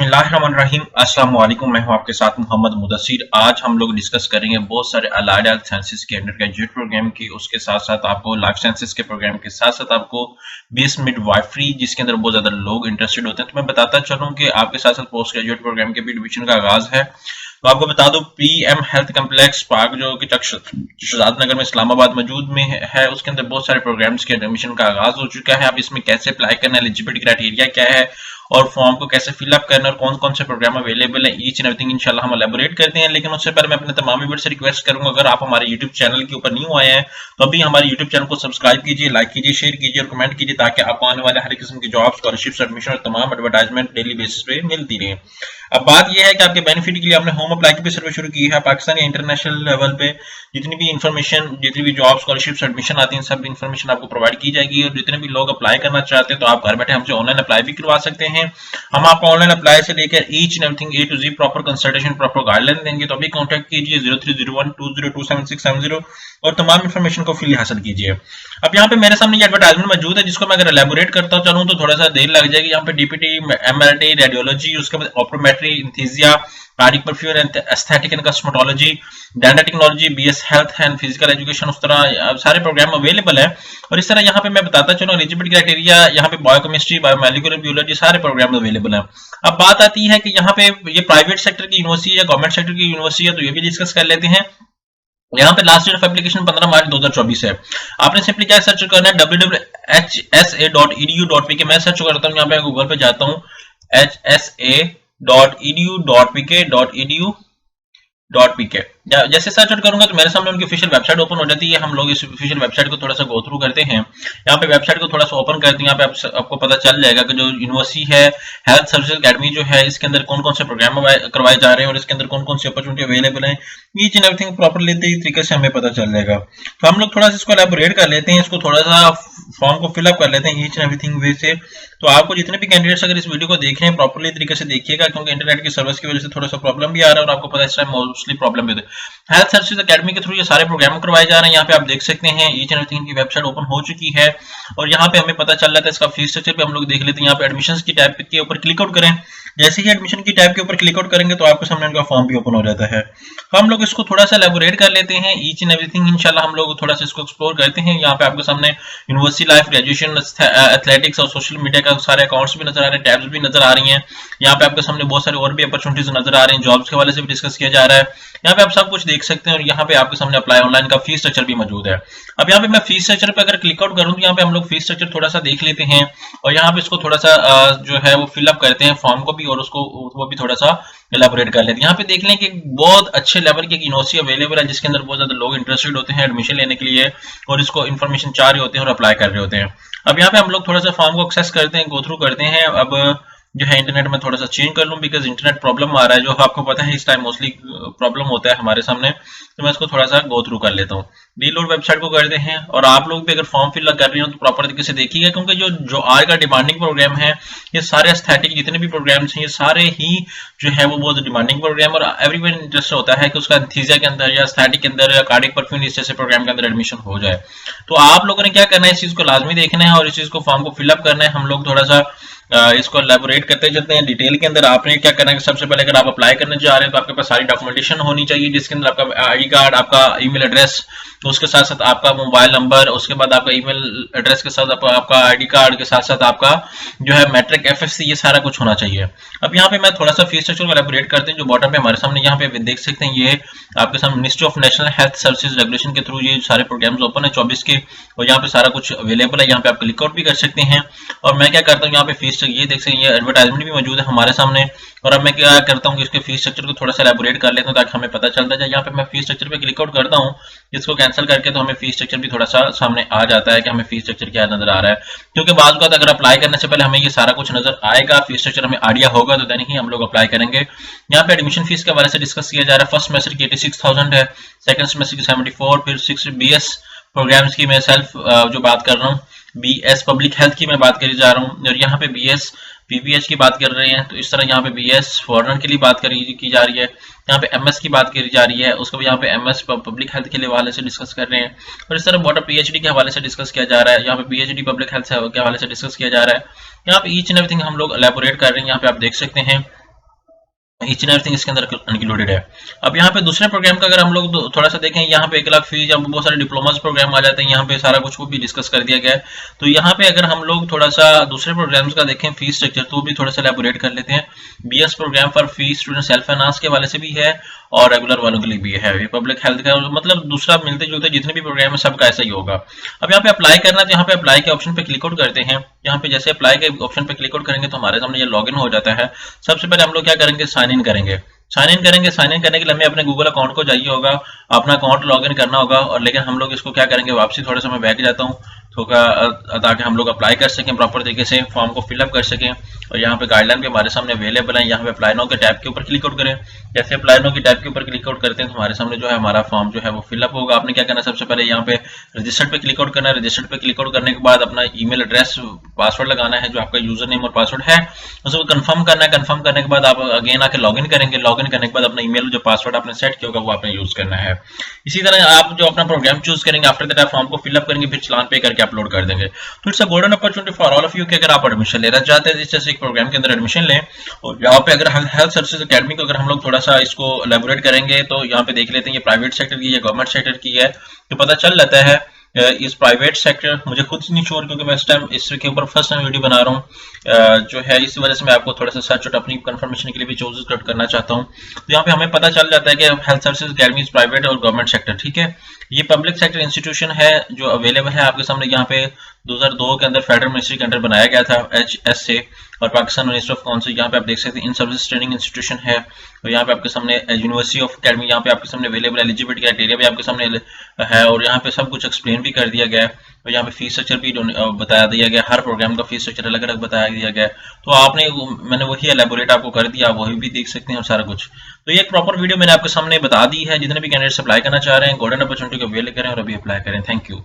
बिस्मिल्लाहिर्रहमानिर्रहीम। अस्सलाम वालेकुम। मैं हूं आपके साथ मोहम्मद मुदस्सिर। आज हम लोग डिस्कस करेंगे बहुत सारे अलाइड हेल्थ साइंसेज के अंडर ग्रेजुएट प्रोग्राम की, उसके साथ साथ आपको लाइफ साइंसेज के प्रोग्राम के साथ साथ आपको बीएस मिडवाइफरी जिसके अंदर बहुत ज्यादा लोग इंटरेस्टेड होते हैं। तो मैं बताता चलूं कि आपके साथ साथ पोस्ट ग्रेजुएट प्रोग्राम के भी एडमिशन का आगाज है। तो आपको बता दो पीएम हेल्थ कम्प्लेक्स पार्क जो कि शहजाद नगर में इस्लामाबाद मौजूद में है, उसके अंदर बहुत सारे प्रोग्राम्स के एडमिशन का आगाज हो चुका है। आप इसमें कैसे अप्लाई करना है, एलिजिबिलिटी क्राइटेरिया क्या है और फॉर्म को कैसे फिलअप करना और कौन कौन से प्रोग्राम अवेलेबल है, ईच एंड एवरीथिंग इंशाल्लाह हम एलैबोरेट करते हैं। लेकिन उससे पहले मैं अपने तमाम व्यूअर्स से रिक्वेस्ट करूंगा, अगर आप हमारे यूट्यूब चैनल के ऊपर न्यू आए हैं तो अभी हमारे यूट्यूब चैनल को सब्सक्राइब कीजिए, लाइक कीजिए, शेयर कीजिए और कमेंट कीजिए ताकि आपको आने वाले हर किस्म की जॉब, स्कॉलरशिप, एडमिशन और तमाम एडवर्टाइजमेंट डेली बेसिस पे मिलती रहे। अब बात यह है कि आपके बेनिफिट के लिए हमने होम अप्लाई की भी सर्विस शुरू की है। पाकिस्तान या इंटरनेशनल लेवल पे जितनी भी इंफॉर्मेशन, जितनी भी जॉब, स्कॉलरशिप, एडमिशन आती है, सब इंफॉर्मेशन आपको प्रोवाइड की जाएगी। और जितने भी लोग अप्लाई करना चाहते हैं तो आप घर बैठे हमसे ऑनलाइन अप्लाई भी करवा सकते हैं। हम आपको ऑनलाइन अप्लाई से लेकर each and everything A to Z proper consultation, proper guideline देंगे। तो अभी कांटेक्ट कीजिए 030120276670 और तमाम इंफॉर्मेशन को फ्री हासिल कीजिए। अब यहाँ पे मेरे सामने ये एडवर्टाइजमेंट मौजूद है, जिसको मैं अगर एलैबोरेट करता चलूं तो थोड़ा सा देर लग जाएगी। यहाँ पे डीपीटी, एमआरटी, रेडियोलॉजी, उसके बाद optometry, anaesthesia, cardiac perfusion and aesthetic and cosmetology, dental technology, BS health and physical education, उस तरह सारे प्रोग्राम अवेलेबल है। और इस तरह यहाँ पे मैं बताता चलूं एलिजिबिलिटी क्राइटेरिया, यहाँ पे बायोकेमिस्ट्री, बायोमोलिकुलर बायोलॉजी सारे प्रोग्राम अवेलेबल है। अब बात आती है कि यहाँ पे ये प्राइवेट सेक्टर की यूनिवर्सिटी या गवर्नमेंट सेक्टर की यूनिवर्सिटी है, तो ये भी डिस्कस कर लेते हैं। यहाँ पे लास्ट डेट ऑफ एप्लीकेशन 15 मार्च 2024 है। आपने सिंपली क्या सर्च करना है, www.hsa.edu.pk। मैं सर्च करता हूँ, यहाँ पे गूगल पे जाता हूँ hsa.edu.pk जैसे सर्च आउट करूंगा तो मेरे सामने उनकी ऑफिशियल वेबसाइट ओपन हो जाती है। हम लोग इस ऑफिशियल वेबसाइट को थोड़ा सा गो थ्रू करते हैं। यहाँ पे वेबसाइट को थोड़ा सा ओपन करते हैं। यहाँ पे आपको पता चल जाएगा कि जो यूनिवर्सिटी है हेल्थ सर्विसेज अकेडमी जो है, इसके अंदर कौन कौन से प्रोग्राम करवाए जा रहे हैं और इसके अंदर कौन कौन सी अपॉर्चुनिटी अवेलेबल है, ईच एंड एवरीथिंग प्रॉपरली तरीके से हमें पता चल जाएगा। तो हम लोग थोड़ा सा इसको एलैबोरेट कर लेते हैं, इसको थोड़ा सा फॉर्म को फिलअप कर लेते हैं ईच एंड एवरीथिंग वे से। तो आपको जितने भी कैंडिडेट्स अगर इस वीडियो को देख रहे हैं प्रॉपरली तरीके से देखिएगा, क्योंकि इंटरनेट की सर्विस की वजह से थोड़ा सा प्रॉब्लम भी आ रहा है और आपको पता है इस टाइम मोस्टली प्रॉब्लम भी है। हेल्थ सर्विसेज अकेडमी के थ्रू ये सारे प्रोग्राम करवाए जा रहे हैं। यहाँ पे आप देख सकते हैं ईच एंड एवरीथिंग की वेबसाइट ओपन हो चुकी है और यहाँ पे हमें पता चल रहा था इसका फीस स्ट्रक्चर पे हम लोग देख लेते हैं। यहाँ पे एडमिशंस की टैब के ऊपर क्लिक आउट करें। जैसे ही एडमिशन की टैब के ऊपर क्लिक आउट करेंगे तो आपके सामने इनका फॉर्म भी ओपन हो जाता है। तो हम लोग इसको थोड़ा सा एलैबोरेट कर लेते हैं ईच एंड एवरीथिंग। इंशाल्लाह हम लोग थोड़ा सा इसको एक्सप्लोर करते हैं। यहाँ पे आपके सामने यूनिवर्सिटी लाइफ, ग्रेजुएशन, एथलेटिक्स और सोशल मीडिया का सारे अकाउंट्स भी नजर आ रहे हैं, टैब्स भी नजर आ रही हैं। यहाँ पे आपके सामने बहुत सारे और भी अपॉर्चुनिटीज नजर आ रही हैं, जॉब्स के हवाले से भी डिस्कस किया जा रहा है। यहाँ पे आप सब कुछ देख सकते हैं और यहाँ पे आपके सामने अप्लाई ऑनलाइन का फीस स्ट्रक्चर भी मौजूद है। अब यहाँ पे मैं फीस स्ट्रक्चर पे अगर क्लिक आउट करूँ तो यहाँ पे हम लोग फीस स्ट्रक्चर थोड़ा सा देख लेते हैं और यहाँ पे इसको थोड़ा सा जो है वो फिलअप करते हैं फॉर्म को भी और उसको वो भी थोड़ा सा एलाबोरेट कर लेते हैं। यहाँ पे देख लें कि बहुत अच्छे लेवल की यूनिवर्सिटी अवेलेबल है जिसके अंदर बहुत ज्यादा लोग इंटरेस्टेड होते हैं एडमिशन लेने के लिए और इसको इन्फॉर्मेशन चाह रहे होते हैं और अप्लाई कर रहे होते हैं। अब यहाँ पे हम लोग थोड़ा सा फॉर्म को एक्सेस करते हैं, गो थ्रू करते हैं। अब जो है इंटरनेट में थोड़ा सा चेंज कर लूं बिकॉज इंटरनेट प्रॉब्लम आ रहा है, जो आपको पता है इस टाइम मोस्टली प्रॉब्लम होता है हमारे सामने। तो मैं इसको थोड़ा सा गो थ्रू कर लेता हूँ। रीलोड वेबसाइट को करते हैं और आप लोग भी अगर फॉर्म फिल कर रहे हो तो प्रॉपर तरीके से देखिएगा, क्योंकि जो आज का डिमांडिंग प्रोग्राम है, ये सारे एस्थेटिक जितने भी प्रोग्राम्स हैं ये सारे ही जो है वो बहुत डिमांडिंग प्रोग्राम और एवरीवन इंटरेस्ट होता है कि उसका एस्थीसिया के अंदर या एस्थेटिक के अंदर या कार्डिक परफ्यूजन इस जैसे प्रोग्राम के अंदर एडमिशन हो जाए। तो आप लोगों ने क्या करना है, इस चीज को लाजमी देखना है और इस चीज को फॉर्म को फिलअप करना है। हम लोग थोड़ा सा इसको एलैबोरेट करते चलते हैं डिटेल के अंदर। आपने क्या करना है, सबसे पहले अगर आप अप्लाई करने जा रहे हैं तो आपके पास सारी डॉक्यूमेंटेशन होनी चाहिए, जिसके अंदर आपका आईडी कार्ड, आपका ईमेल एड्रेस, तो उसके साथ साथ आपका मोबाइल नंबर, उसके बाद आपका ईमेल एड्रेस के साथ आपका आईडी कार्ड के साथ साथ आपका जो है मैट्रिक, एफएससी, ये सारा कुछ होना चाहिए। अब यहाँ पे मैं थोड़ा सा फीस स्ट्रक्चर को एलैबोरेट करते हैं। जो बॉटम पे हमारे सामने यहाँ पे देख सकते हैं, ये आपके सामने ministry of national health services regulation के थ्रू ये सारे प्रोग्राम्स ओपन है 24 के और यहाँ पे सारा कुछ अवेलेबल है। यहाँ पे आप क्लिक आउट भी कर सकते हैं और मैं क्या करता हूँ, यहाँ पे फीस ये देख सकते हैं, ये एडवर्टाइजमेंट भी मौजूद है हमारे सामने। और अब मैं क्या करता हूँ कि इसके फीस स्ट्रक्चर को थोड़ा सा एलैबोरेट कर लेता हूँ ताकि हमें पता चलता जाए। यहाँ पे मैं फीस स्ट्रक्चर पे क्लिक आउट करता हूँ, इसको कैंसिल करके तो हमें फीस स्ट्रक्चर भी थोड़ा सा सामने आ जाता है कि हमें फीस स्ट्रक्चर क्या नजर आ रहा है, क्योंकि बात का अगर अप्लाई करने से पहले हमें ये सारा कुछ नजर आएगा, फीस स्ट्रक्चर हमें आइडिया होगा तो देन ही हम लोग अप्लाई करेंगे। यहाँ पे एडमिशन फीस के बारे से डिस्कस किया जा रहा है। फर्स्ट सेमेस्टर की 86,000 है, सेकंड सेमेस्टर की 74, फिर 6 बीएस प्रोग्राम्स की मैं सेल्फ जो बात कर रहा हूँ, बीएस पब्लिक हेल्थ की मैं बात करी जा रहा हूँ और यहाँ पे बीएस पीपीएच की बात कर रहे हैं। तो इस तरह यहाँ पे बीएस फॉरेनर के लिए बात की जा रही है, यहाँ पे एमएस की बात करी जा रही है, उसको भी यहाँ पे एमएस पब्लिक हेल्थ के हवाले से डिस्कस कर रहे हैं और इस तरह बॉटम पीएचडी के हवाले से डिस्कस किया जा रहा है। यहाँ पे पीएचडी पब्लिक हेल्थ के हवाले से डिस्कस किया जा रहा है। यहाँ पे ईच एंड एवरीथिंग हम लोग एलैबोरेट कर रहे हैं। यहाँ पे आप देख सकते हैं ईच एंड एवरीथिंग इसके अंदर इंक्लूडेड है। अब यहाँ पे दूसरे प्रोग्राम का अगर हम लोग थोड़ा सा देखें, यहाँ पे 1 लाख फीस या बहुत सारे डिप्लोमास प्रोग्राम आ जाते हैं, यहाँ पे सारा कुछ को भी डिस्कस कर दिया गया है। तो यहाँ पे अगर हम लोग थोड़ा सा दूसरे प्रोग्राम्स का देखें फीस स्ट्रक्चर, तो भी थोड़ा सा एलैबोरेट कर लेते हैं। BS program for fees student self finance के वाले से भी है और रेगुलर वालों के लिए भी है। ये पब्लिक हेल्थ का मतलब दूसरा मिलते जुलते जितने भी प्रोग्राम है सबका ऐसा ही होगा। अब यहाँ पे अप्लाई करना है, तो यहाँ पे अप्लाई के ऑप्शन पे क्लिक आउट करते हैं। यहाँ पे जैसे अप्लाई के ऑप्शन पे क्लिक आउट करेंगे तो हमारे सामने ये लॉगिन हो जाता है। सबसे पहले हम लोग क्या करेंगे, साइन इन करेंगे। साइन इन करेंगे, साइन इन करने के लिए हमें अपने गूगल अकाउंट को चाहिए होगा, अपना अकाउंट लॉगिन करना होगा। और लेकिन हम लोग इसको क्या करेंगे, वापसी थोड़ा सा मैं बैक जाता हूँ ताकि हम लोग अप्लाई कर सकें, प्रॉपर तरीके से फॉर्म को फिलअप कर सकें। और यहाँ पे गाइडलाइन भी हमारे सामने अवेलेबल है। यहाँ पे अप्लाई नाउ के टैब के ऊपर क्लिक आउट करें। जैसे अप्लाई नाउ के टैब के ऊपर क्लिक आउट करते हैं तो हमारे सामने जो है हमारा फॉर्म जो है वो फिलअप होगा। आपने क्या करना है, सबसे पहले यहाँ पे रजिस्टर्ड पे क्लिक आउट करना है। रजिस्टर्ड पे क्लिक आउट करने के बाद अपना ईमेल एड्रेस, पासवर्ड लगाना है जो आपका यूजर नेम और पासवर्ड है, उसको कंफर्म करना है। कंफर्म करने के बाद आप अगेन आके लॉगिन करेंगे। लॉगिन करने के बाद अपना ईमेल जो पासवर्ड आपने सेट किया होगा वो आपने यूज करना है। इसी तरह आप जो अपना प्रोग्राम चूज करेंगे, आफ्टर दैट आप फॉर्म को फिलअप करेंगे, फिर चलान पे करके अपलोड कर देंगे। तो it's a golden opportunity for all of you कि अगर आप एडमिशन लेना चाहते हैं इस एक प्रोग्राम के अंदर एडमिशन लें। और यहाँ पे अगर हेल्थ सर्विसेज अकेडमी को अगर हम लोग थोड़ा सा इसको एलैबोरेट करेंगे तो यहाँ पे देख लेते हैं ये प्राइवेट सेक्टर की है, गवर्नमेंट सेक्टर की है, तो पता चल जाता है। इस प्राइवेट सेक्टर मुझे खुद नहीं श्योर क्योंकि मैं इस टाइम इसके ऊपर फर्स्ट टाइम वीडियो बना रहा हूँ जो है, इस वजह से मैं आपको थोड़ा सा सर्च और अपनी कंफर्मेशन के लिए भी चूज करना चाहता हूँ। तो यहाँ पे हमें पता चल जाता है कि हेल्थ सर्विसेज अकेडमी प्राइवेट और गवर्नमेंट सेक्टर, ठीक है। ये पब्लिक सेक्टर इंस्टीट्यूशन है जो अवेलेबल है आपके सामने। यहाँ पे 2002 के अंदर फेडरल मिनिस्ट्री के अंडर बनाया गया था HS से, और पाकिस्तान मिनिस्ट्री ऑफ काउंसिल यहाँ पे आप देख सकते हैं इन सर्विस ट्रेनिंग इंस्टीट्यूशन है। और यहाँ पे आपके सामने यूनिवर्सिटी ऑफ अकेडमी यहाँ पे आपके सामने अवेलेबल है। एलिजिबिलिटी क्राइटेरिया भी आपके सामने है और यहाँ पे सब कुछ एक्सप्लेन भी कर दिया गया है। और यहाँ पे फीस स्ट्रक्चर भी बताया दिया गया, हर प्रोग्राम का फीस स्ट्रक्चर अलग अलग बताया दिया गया। तो आपने मैंने वही एलैबोरेट आपको कर दिया, आप वही भी देख सकते हैं और सारा कुछ। तो ये एक प्रॉपर वीडियो मैंने आपके सामने बता दी है। जितने भी कैंडिडेट्स अप्लाई करना चाह रहे हैं गोल्डन अपॉर्चुनिटी को अवेल करें और अभी अप्लाई करें। Thank you.